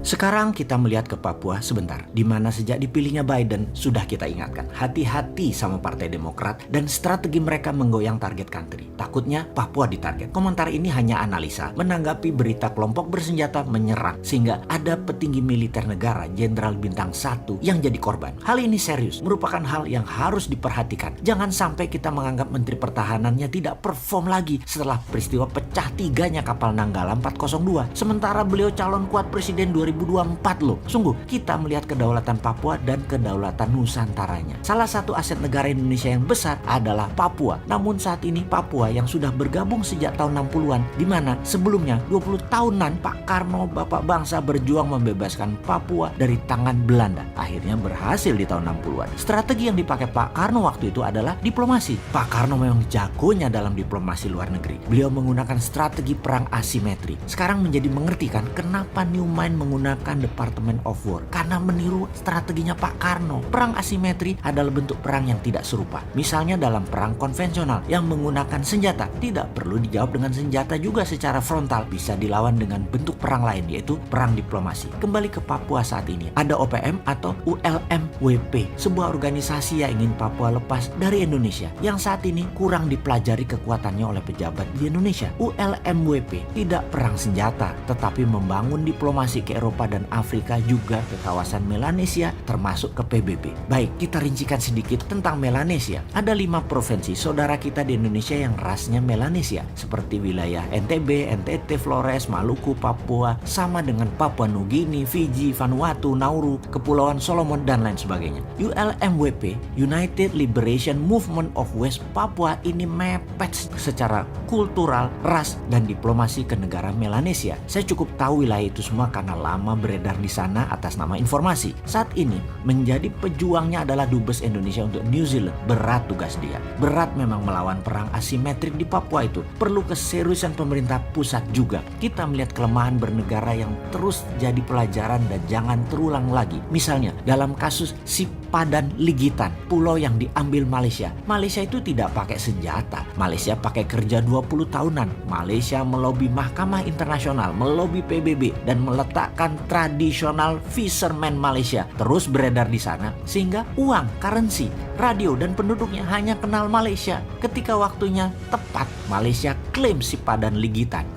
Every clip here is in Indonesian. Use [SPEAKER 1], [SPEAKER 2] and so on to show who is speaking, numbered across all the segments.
[SPEAKER 1] Sekarang kita melihat ke Papua sebentar, di mana sejak dipilihnya Biden sudah kita ingatkan, hati-hati sama Partai Demokrat dan strategi mereka menggoyang target country. Takutnya Papua ditarget. Komentar ini hanya analisa, menanggapi berita kelompok bersenjata menyerang, sehingga ada petinggi militer negara, Jenderal Bintang 1 yang jadi korban. Hal ini serius, merupakan hal yang harus diperhatikan. Jangan sampai kita menganggap Menteri Pertahanannya tidak perform lagi setelah peristiwa pecah tiganya kapal Nanggala 402. Sementara beliau calon kuat presiden 2024 loh. Sungguh, kita melihat kedaulatan Papua dan kedaulatan Nusantaranya. Salah satu aset negara Indonesia yang besar adalah Papua. Namun saat ini Papua yang sudah bergabung sejak tahun 60-an, di mana sebelumnya 20 tahunan Pak Karno, Bapak Bangsa, berjuang membebaskan Papua dari tangan Belanda. Akhirnya berhasil di tahun 60-an. Strategi yang dipakai Pak Karno waktu itu adalah diplomasi. Pak Karno memang jagonya dalam diplomasi luar negeri. Beliau menggunakan strategi perang asimetri. Sekarang menjadi mengerti kan kenapa Newman menggunakan Department of War, karena meniru strateginya Pak Karno. Perang asimetri adalah bentuk perang yang tidak serupa. Misalnya dalam perang konvensional yang menggunakan senjata, tidak perlu dijawab dengan senjata juga secara frontal, bisa dilawan dengan bentuk perang lain, yaitu perang diplomasi. Kembali ke Papua saat ini, ada OPM atau ULMWP, sebuah organisasi yang ingin Papua lepas dari Indonesia, yang saat ini kurang dipelajari kekuatannya oleh pejabat di Indonesia. ULMWP tidak perang senjata, tetapi membangun diplomasi ke Eropa dan Afrika, juga ke kawasan Melanesia, termasuk ke PBB. Baik, kita rincikan sedikit tentang Melanesia. Ada 5 provinsi saudara kita di Indonesia yang rasnya Melanesia, seperti wilayah NTB, NTT, Flores, Maluku, Papua, sama dengan Papua Nugini, Fiji, Vanuatu, Nauru, Kepulauan Solomon, dan lain sebagainya. ULMWP, United Liberation Movement of West Papua, ini mepet secara kultural, ras, dan diplomasi ke negara Melanesia. Saya cukup tahu wilayah itu semua karena lama beredar di sana atas nama informasi. Saat ini menjadi pejuangnya adalah Dubes Indonesia untuk New Zealand. Berat tugas dia. Berat memang melawan perang asimetrik di Papua itu. Perlu keseriusan pemerintah pusat juga. Kita melihat kelemahan bernegara yang terus jadi pelajaran dan jangan terulang lagi. Misalnya dalam kasus Sipadan Ligitan, pulau yang diambil Malaysia. Malaysia itu tidak pakai senjata. Malaysia pakai kerja 20 tahunan. Malaysia melobi Mahkamah Internasional, melobi PBB, dan meletakkan tradisional fisherman Malaysia terus beredar di sana, sehingga uang, currency, radio, dan penduduknya hanya kenal Malaysia. Ketika waktunya tepat, Malaysia klaim Sipadan Ligitan.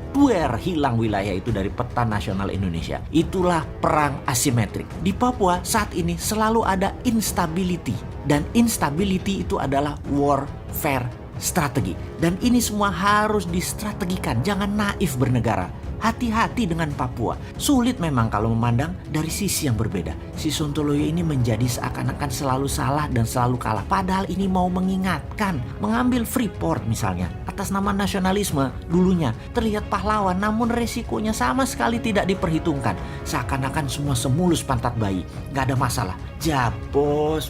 [SPEAKER 1] Hilang wilayah itu dari peta nasional Indonesia. Itulah perang asimetrik. Di Papua saat ini selalu ada instability, dan instability itu adalah warfare strategi. Dan ini semua harus distrategikan. Jangan naif bernegara. Hati-hati dengan Papua. Sulit memang kalau memandang dari sisi yang berbeda. Si Sontoloyo ini menjadi seakan-akan selalu salah dan selalu kalah. Padahal ini mau mengingatkan. Mengambil Freeport misalnya, atas nama nasionalisme dulunya terlihat pahlawan, namun resikonya sama sekali tidak diperhitungkan. Seakan-akan semua semulus pantat bayi. Gak ada masalah. Bos.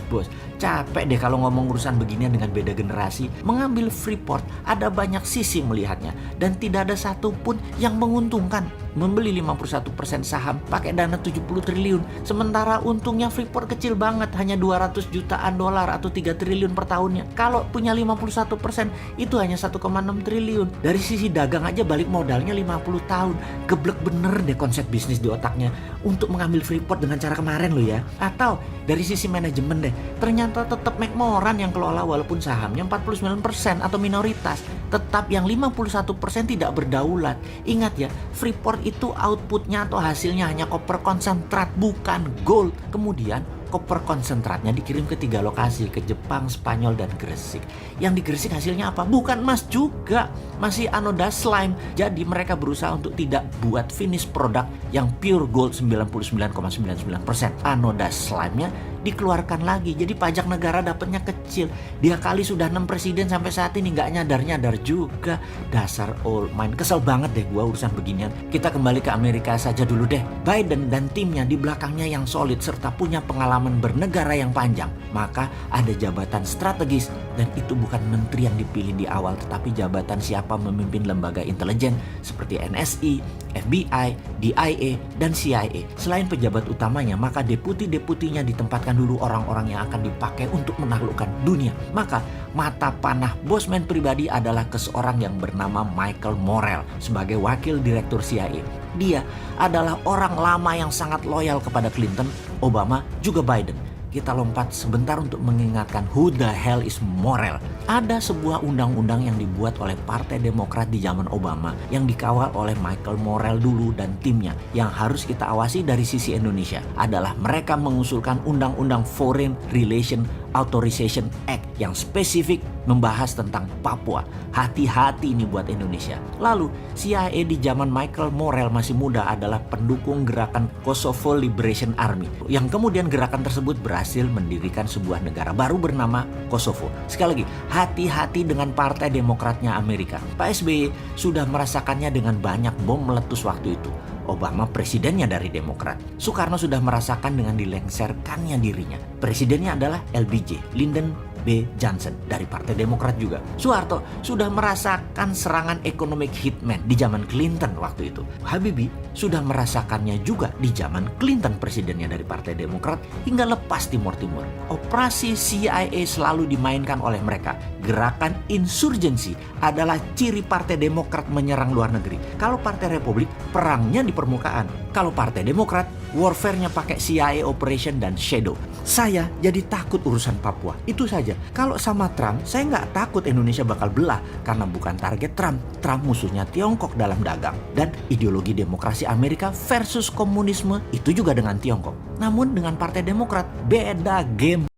[SPEAKER 1] Capek deh kalau ngomong urusan beginian dengan beda generasi. Mengambil Freeport ada banyak sisi melihatnya, dan tidak ada satupun yang menguntungkan. Membeli 51% saham pakai dana 70 triliun, sementara untungnya Freeport kecil banget, hanya 200 jutaan dolar atau 3 triliun per tahunnya. Kalau punya 51% itu hanya 1,6 triliun. Dari sisi dagang aja balik modalnya 50 tahun. Geblek bener deh konsep bisnis di otaknya untuk mengambil Freeport dengan cara kemarin loh ya. Atau dari sisi manajemen deh, ternyata tetap McMoran yang kelola, walaupun sahamnya 49% atau minoritas, tetap yang 51% tidak berdaulat. Ingat ya, Freeport itu outputnya atau hasilnya hanya koper konsentrat, bukan gold. Kemudian koper konsentratnya dikirim ke 3 lokasi, ke Jepang, Spanyol, dan Gresik. Yang di Gresik hasilnya apa? Bukan emas juga, masih anoda slime. Jadi mereka berusaha untuk tidak buat finish produk yang pure gold 99,99%. Anoda slime-nya dikeluarkan lagi, jadi pajak negara dapatnya kecil. Dia kali sudah 6 presiden sampai saat ini nggak nyadar juga. Dasar old mind. Kesel banget deh gua urusan beginian. Kita kembali ke Amerika saja dulu deh. Biden dan timnya di belakangnya yang solid serta punya pengalaman bernegara yang panjang, maka ada jabatan strategis Dan itu bukan menteri yang dipilih di awal, tetapi jabatan siapa memimpin lembaga intelijen seperti NSI, FBI, DIA, dan CIA. Selain pejabat utamanya, maka deputi-deputinya ditempatkan dulu orang-orang yang akan dipakai untuk menaklukkan dunia. Maka mata panah Bosman pribadi adalah seorang yang bernama Michael Morrell sebagai wakil direktur CIA. Dia adalah orang lama yang sangat loyal kepada Clinton, Obama, juga Biden. Kita lompat sebentar untuk mengingatkan who the hell is Morrell. Ada sebuah undang-undang yang dibuat oleh Partai Demokrat di zaman Obama yang dikawal oleh Michael Morrell dulu dan timnya. Yang harus kita awasi dari sisi Indonesia adalah mereka mengusulkan Undang-Undang Foreign Relation Authorization Act yang spesifik membahas tentang Papua. Hati-hati ini buat Indonesia. Lalu CIA di zaman Michael Morrell masih muda adalah pendukung gerakan Kosovo Liberation Army, yang kemudian gerakan tersebut berhasil mendirikan sebuah negara baru bernama Kosovo. Sekali lagi, hati-hati dengan Partai Demokratnya Amerika. Pak SBY sudah merasakannya dengan banyak bom meletus waktu itu. Obama presidennya dari Demokrat. Soekarno sudah merasakan dengan dilengserkannya dirinya. Presidennya adalah LBJ, Lyndon B. Johnson dari Partai Demokrat juga. Soeharto sudah merasakan serangan economic hitman di zaman Clinton waktu itu. Habibie sudah merasakannya juga di zaman Clinton presidennya dari Partai Demokrat hingga lepas Timur Timur. Operasi CIA selalu dimainkan oleh mereka. Gerakan insurgensi adalah ciri Partai Demokrat menyerang luar negeri. Kalau Partai Republik perangnya di permukaan. Kalau Partai Demokrat warfare-nya pakai CIA operation dan shadow. Saya jadi takut urusan Papua. Itu saja. Kalau sama Trump, saya nggak takut Indonesia bakal belah karena bukan target Trump. Trump musuhnya Tiongkok dalam dagang. Dan ideologi demokrasi Amerika versus komunisme itu juga dengan Tiongkok. Namun dengan Partai Demokrat beda game.